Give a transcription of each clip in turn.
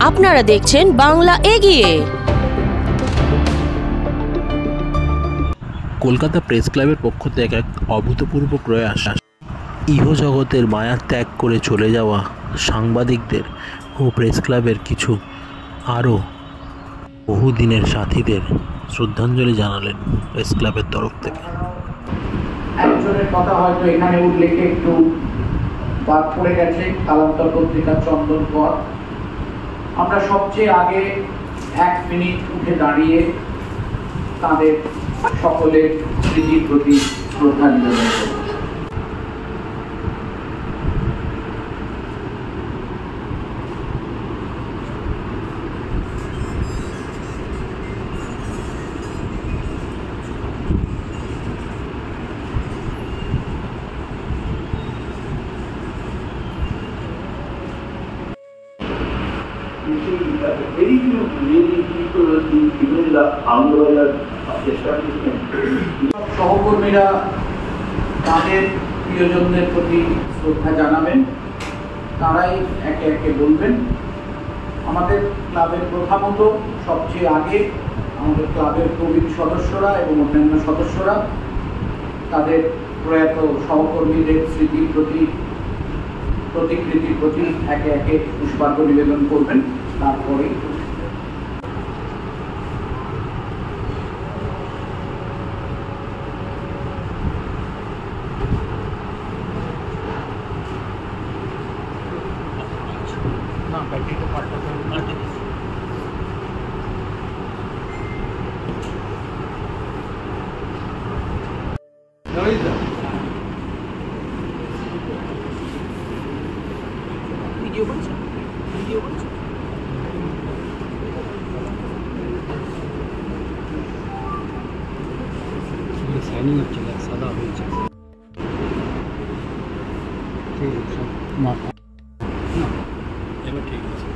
আপনারা দেখছেন বাংলা এগিয়ে। কলকাতা প্রেস ক্লাবের পক্ষ থেকে এক অভূতপূর্ব প্রয়াস, ইহজগতের মায়া ত্যাগ করে চলে যাওয়া সাংবাদিকদের ও প্রেস ক্লাবের কিছু আরও বহুদিনের সাথীদের শ্রদ্ধাঞ্জলি জানালেন প্রেস ক্লাবের তরফ থেকে। একজনের কথা হয়তো এখানে উল্লেখে একটু বাদ পড়ে গেছে, কালান্তর পত্রিকার চন্দন কর। আমরা সবচেয়ে আগে 1 মিনিট উঠে দাঁড়িয়ে তাদের সকলের স্মৃতির প্রতি শ্রদ্ধা নিবেদন করব। Very few really people will be given the Anglo establishment. সহকর্মীরা তাদের প্রিয়জনদের প্রতি শ্রদ্ধা জানাবেন, তারাই একে একে বলবেন। আমাদের ক্লাবের প্রথামত সবচেয়ে আগে আমাদের ক্লাবের প্রবীণ সদস্যরা এবং অন্যান্য সদস্যরা তাদের প্রয়াত সহকর্মীদের স্মৃতির প্রতি প্রতিকৃতির প্রতি একে একে পুষ্পার্ঘ নিবেদন করবেন। তারপরে সাইনিং হচ্ছে না, সাদা হয়েছে। ঠিক আছে, না এবার ঠিক আছে।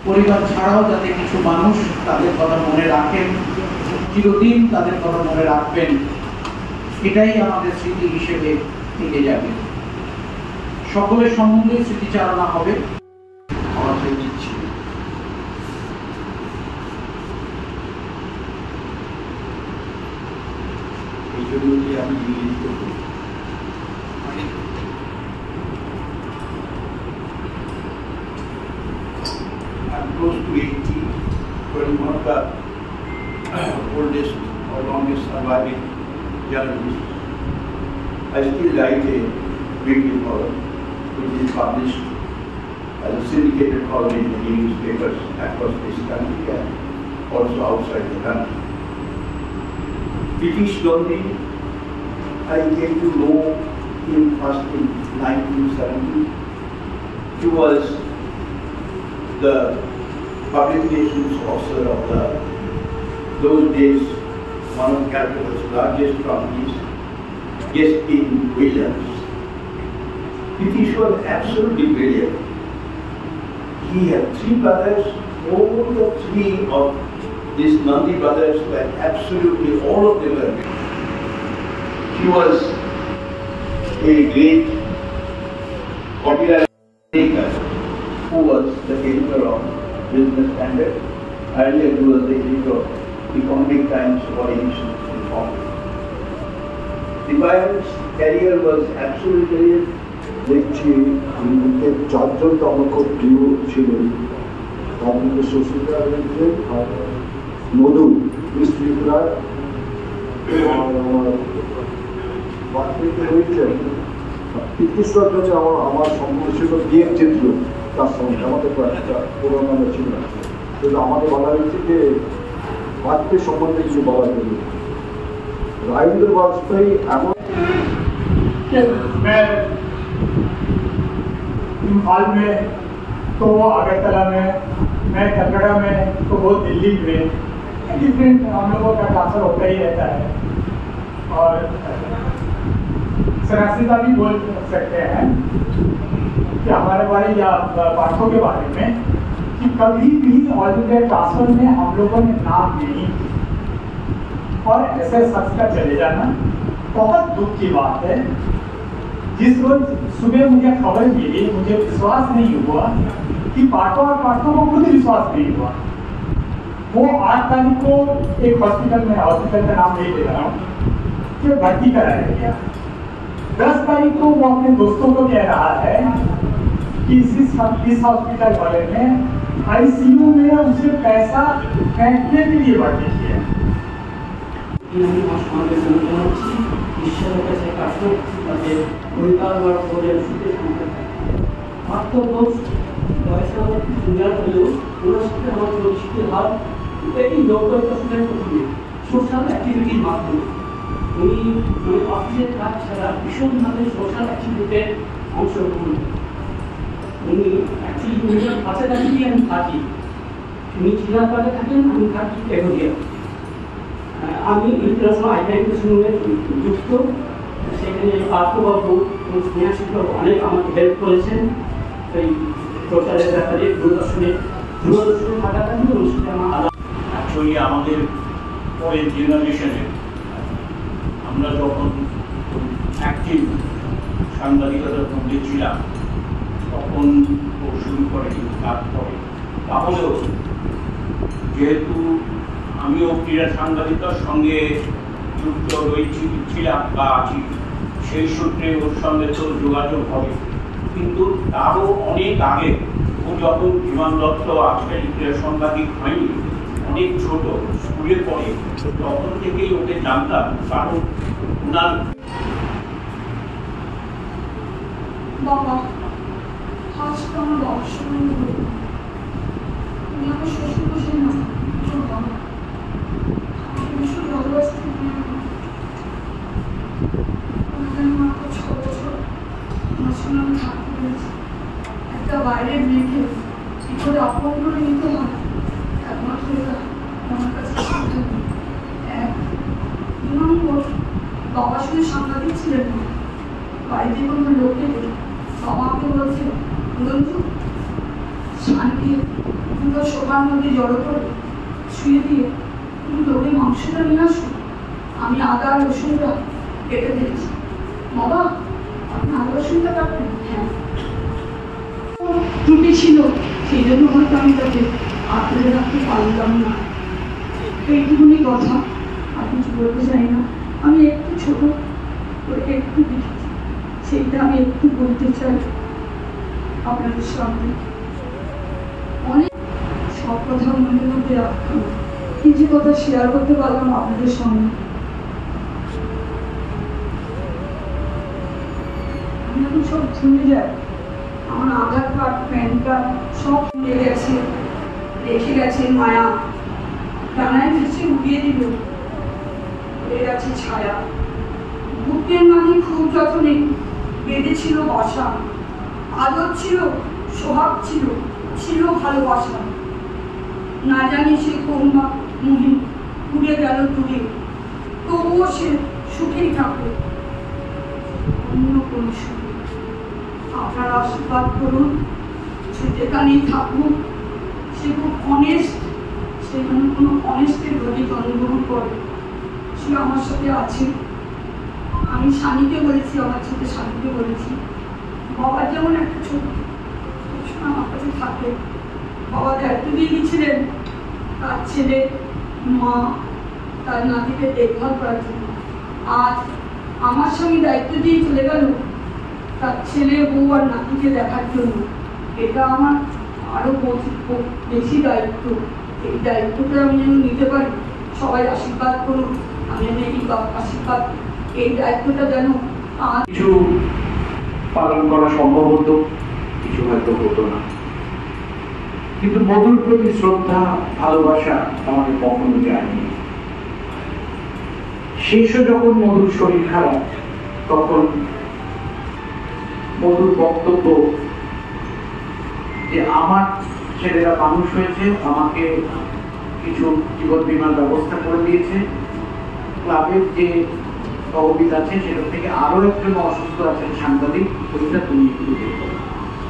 পরিবার ছাড়াও যাতে কিছু মানুষ তাদের কথা মনে রাখেন, চিরদিন তাদের কথা মনে রাখবেন, এটাই আমাদের স্মৃতি হিসেবে থেকে যাবে। সকলের সম্বন্ধে স্মৃতিচারণা হবে। আমাদের উচিত ছিল এই জন্য যে আমি ইংরেজি করব। I'm close to 80, but one of the oldest or longest surviving journalists. I still write a weekly column, which is published as a syndicated column in many newspapers across this country and also outside the country. British Gandhi, I came to know him first in 1970. He was the public relations officer of those days, one of Calcutta's largest companies, Justin Williams. British was absolutely brilliant. He had three brothers. All the three of these Nandi brothers were absolutely, all of them were brilliant. He was a great copyright maker who was the editor of Business Standard. Earlier he was the editor of Economic Times for edition in Bombay. Dibay's career was absolutely brilliant. দেখছি এর চারজন তো আমার খুব প্রিয় ছিলেন, তার মধ্যে সুস্মিতা রয়েছেন আর মধু মিস্ত্রি রায়, আর আমার বাড়িতে রয়েছেন পিতৃষ্ণর কাছে আমার সম্পর্ক ছিল বিয়ের চিত্র, তার সঙ্গে আমাদের একটা পুরোনো ছিল, কিন্তু আমাদের বলা হয়েছে যে বাজপেয়ী সম্বন্ধে কিছু বলার জন্য। রাজেন্দ্র বাজপেয়ী এমন इम्फाल में तो वो अगरतला में, मैं कलकत्ता में तो वो दिल्ली में, डिफरेंट हम लोगों का ट्रांसफर होता ही रहता है। और सरासिता भी बोल सकते हैं कि हमारे बारे या पाठों के बारे में कि कभी भी ऑल इंडिया ट्रांसफर में हम लोगों ने नाम नहीं और ऐसे शख्स का चले जाना बहुत दुख की बात है। जिस रोज सुबह मुझे खबर मिली, मुझे विश्वास नहीं हुआ कि पाठों और पाठों को खुद विश्वास नहीं हुआ। वो 8 तारीख को एक हॉस्पिटल में, हॉस्पिटल का नाम नहीं ले रहा हूँ, कि भर्ती कराया गया। 10 तारीख को वो अपने दोस्तों को कह रहा है कि इस हॉस्पिटल वाले ने आईसीयू में उसे पैसा फेंकने के लिए भर्ती किया। ঈশ্বরের কাছে কাছে তাদের পরিবার বা পরিবার সুখে সম্পর্ক মাত্র 10 বয়সে আমার জুনিয়র হলেও ওনার সাথে আমার পরিচিতির হাত এই লোকের কাছে প্রথমে সোশ্যাল অ্যাক্টিভিটির মাধ্যমে উনি অফিসের কাজ ছাড়া ভীষণভাবে সোশ্যাল অ্যাক্টিভিটিতে অংশগ্রহণ। উনি অ্যাকচুয়ালি উনার কাছাকাছি আমি থাকি, উনি চিরাপাড়ে থাকেন, আমি থাকি এগোরিয়া। আমি ইন্টারন্যাশনাল আইডেন্টিটির সঙ্গে যুক্ত, সেখানে পার্থবাবু এবং স্নেহা শিক্ষক অনেক আমাকে হেল্প করেছেন এই প্রচারের ব্যাপারে। দূরদর্শনে থাকাকালীন অনুষ্ঠানে আমার অ্যাকচুয়ালি আমাদের পরের জেনারেশনে আমরা যখন অ্যাক্টিভ সাংবাদিকতার মধ্যে ছিলাম তখন শুরু করেনি, তারপরে তাহলেও যেহেতু আমিও ক্রীড়া সাংবাদিকতার সঙ্গে যুক্ত ছিলাম বা আছি, সেই সূত্রে ওর সঙ্গে তো যোগাযোগ হবে, কিন্তু তারও অনেক আগে ও যখন বিমান দত্ত আজকাল ক্রীড়া সাংবাদিক হয়নি, অনেক ছোট স্কুলে পড়ে, তখন থেকেই ওকে জানতাম। কারণ ওনার বাবা আজকে আমার অবসর আমার শ্বশুর বসে না বাবা ভীষণ ভালোবাসতে মাত্র 6 বছর আমার সঙ্গে আমি থাকতে পেরেছি। একটা বাইরের মেয়েকে কি করে আপন করে নিতে হয় একমাত্র এটা আমার কাছে এক। 2 নম্বর, বাবার সঙ্গে সাংবাদিক ছিলেন না, বাড়িতে কোনো লোক নেই। বাবাকে বলছে বন্ধু শানকে পুরো সোফার মধ্যে জড়ো করে শুয়ে দিয়ে তুমি লোকে মাংসটা নিয়ে আসো, আমি আদা রসুনটা কেটে দিয়েছি। বাবা আপনি আদা রসুনটা কাটবেন? হ্যাঁ। ত্রুটি ছিল, সেই জন্য হয়তো আমি তাকে আঁকড়ে রাখতে পারলাম না। এইটুকুনি কথা, আর কিছু বলতে চাই না। আমি একটু ছোট করে একটু দেখেছি, সেইটা আমি একটু বলতে চাই আপনাদের সামনে। অনেক সব কথা মনের মধ্যে রাখতাম, কিছু কথা শেয়ার করতে পারলাম আপনাদের সঙ্গে। আমি এখন সব ভুলে যাই, আমার আধার কার্ড, প্যান কার্ড সব ভুলে গেছে, রেখে গেছে মায়া, ডানায় ভেসে উড়িয়ে দিল, উড়ে গেছে ছায়া। বুকের মাঝে খুব যত্নে বেঁধেছিল বাসা, আদর ছিল, সোহাগ ছিল, ছিল ভালোবাসা। না জানি সে কোন বা মুহি উড়ে গেল দূরে, তবুও সে সুখেই থাকবে। কোনো সুযোগ। আপনারা আশীর্বাদ করুন, সে যেখানেই থাকুক সে খুব অনেস্ট, সেখানে কোনো অনেস্টের ঘরে জন্মগ্রহণ করে, সে আমার সাথে আছে। আমি স্বামীকে বলেছি, আমার ছোট স্বামীকে বলেছি, বাবা যেমন একটা ছোট আমার কাছে থাকে। বাবা দায়িত্ব দিয়ে গেছিলেন তার ছেলে, মা, তার নাতিকে দেখভাল করার জন্য। আজ আমার স্বামী দায়িত্ব দিয়ে চলে গেল তার ছেলে, বউ আর নাতিকে দেখার জন্য। এটা আমার আরো বেশি দায়িত্ব। এই দায়িত্বটা আমি যেন নিতে পারি, সবাই আশীর্বাদ করুন। আমি এই আশীর্বাদ, এই দায়িত্বটা যেন কিছু পালন করা সম্ভব হতো, কিছু হয়তো হতো না, কিন্তু মধুর প্রতি শ্রদ্ধা, ভালোবাসা আমাদের কখনো যায়নি। শেষও যখন মধুর শরীর খারাপ, তখন মধুর বক্তব্য যে আমার ছেলেরা মানুষ হয়েছে, আমাকে কিছু জীবন বীমার ব্যবস্থা করে দিয়েছে, ক্লাবের যে তহবিল আছে সেটা থেকে আরো একজন অসুস্থ আছেন সাংবাদিক, ওইটা তুমি একটু দেখো।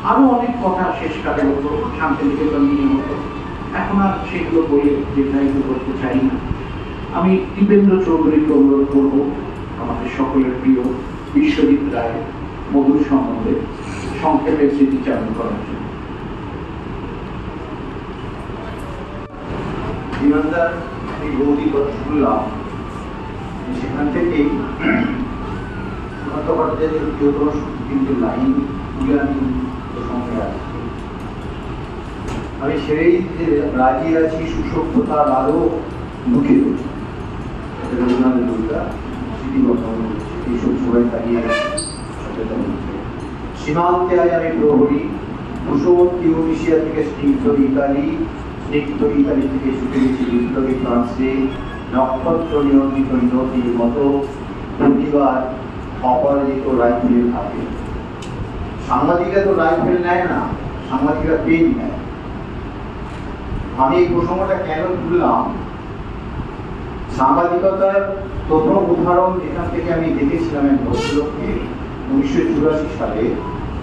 আরো অনেক কথা শেষকালে হতো, শান্তিনিকেতন নিয়ে হতো, এখন আর সেগুলো বলে দীর্ঘায়িত করতে চাই না। আমি দীপেন্দ্র চৌধুরীকে অনুরোধ করব আমাদের সকলের প্রিয় বিশ্বজিৎ রায় মধুর সম্বন্ধে সংক্ষেপে স্মৃতিচারণ করার জন্য। বিমানদার এই গৌরী কথা শুনলাম, সেখান থেকেই চট্টোপাধ্যায়ের প্রিয়তম কিন্তু লাইন তুলে আমি প্রসঙ্গে আসছি। আমি সেরেই যে রাজি আছি সুসভ্যতার আরো মুখে রবীন্দ্রনাথের কবিতা স্মৃতিগত হচ্ছে, এইসব সবাই দাঁড়িয়ে সচেতন হচ্ছে। সীমান্তে আজ আমি প্রহরী, কুশবর্তী উনিশিয়া থেকে স্নিগ্ধ ইতালি থেকে ছুটে গেছি বিপ্লবী ফ্রান্সে, নক্ষত্র নিয়ন্ত্রিত নদীর মতো প্রতিবার অপরাজিত রাইফেলের হাতে। সাংবাদিকরা তো রাইফেল নেয় না, সাংবাদিকরা পেন নেয়। আমি এই প্রসঙ্গটা কেন তুললাম, সাংবাদিকতার প্রথম উদাহরণ এখান থেকে আমি দেখেছিলাম এক ভদ্রলোককে 1984 সালে।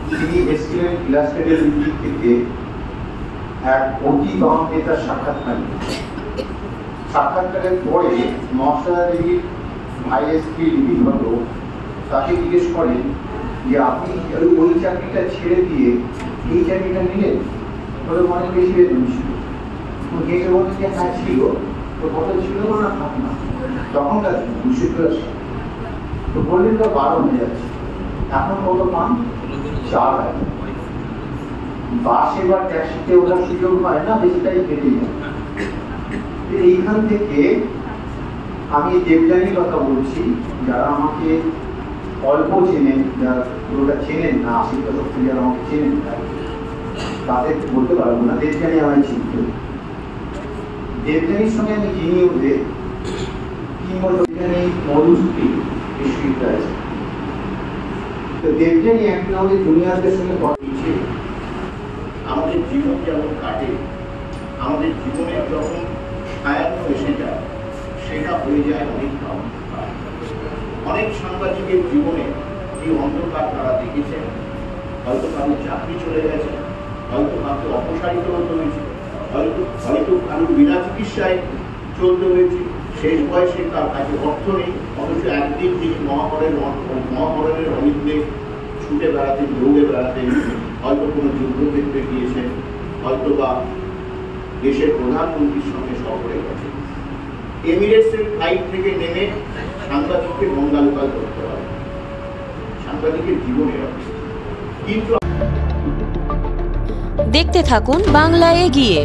তিনি এসেছিলেন ইলাস্ট্রেটের দিক থেকে এক অতি বাম নেতার সাক্ষাৎকারের পরে মহাশয়া দেবীর ভাইয়ের স্ত্রী লিপিবদ্ধ তাকে জিজ্ঞেস করেন যে আপনি ওই চাকরিটা ছেড়ে দিয়ে এই চাকরিটা নিলেন, বলে অনেক বেশি বেতন ছিল। হেসে বললেন যে হ্যাঁ ছিল, তো কত ছিল না থাক না, তখনকার 1984। তো বললেন তো 12 হয়ে যাচ্ছে, এখন কত পান? 4,000। বাসে বা ট্যাক্সিতে ওঠার সুযোগ হয় না, বেশিটাই কেটে যায়। এইখান থেকে আমি দেবযানীর কথা বলছি, যারা আমাকে অল্প চেনেন, যারা পুরোটা চেনেন না, 80% যারা আমাকে চেনেন না, তাদের বলতে পারবো না দেবযানী আমায় চিনত। দেবযানীর সঙ্গে আমি চিনি উঠে 3 বছর দেবযানী মধুশ্রী বিশ্ববিদ্যালয়। তো দেবযানী একদিন আমাদের জুনিয়রদের সঙ্গে কথা বলছে, আমাদের জীবন যেমন কাটে, আমাদের জীবনে যখন ছায়ানো এসে যায়, সেটা হয়ে যায় অনেক অন্ধকার। অনেক সাংবাদিকের জীবনে এই অন্ধকার তারা দেখেছেন। হয়তো কারোর চাকরি চলে গেছে, হয়তো কাউকে অপসারিত হতে হয়েছে, হয়তো কারোর বিনা চিকিৎসায় চলতে হয়েছে। শেষ বয়সে তার কাছে অর্থ নেই, অথচ একদিন তিনি মহামরণের অলিন্দে ছুটে বেড়াতেন, দৌড়ে বেড়াতেন। হয়তো কোনো যুদ্ধক্ষেত্রে গিয়েছেন, হয়তো বা দেশের প্রধানমন্ত্রীর সঙ্গে সফরে গেছেন। এমিরেটসের ফ্লাইট থেকে নেমে সাংবাদিককে গঙ্গালোকাল করতে হয়, সাংবাদিকের জীবনের অবস্থা। কিন্তু দেখতে থাকুন বাংলা এগিয়ে।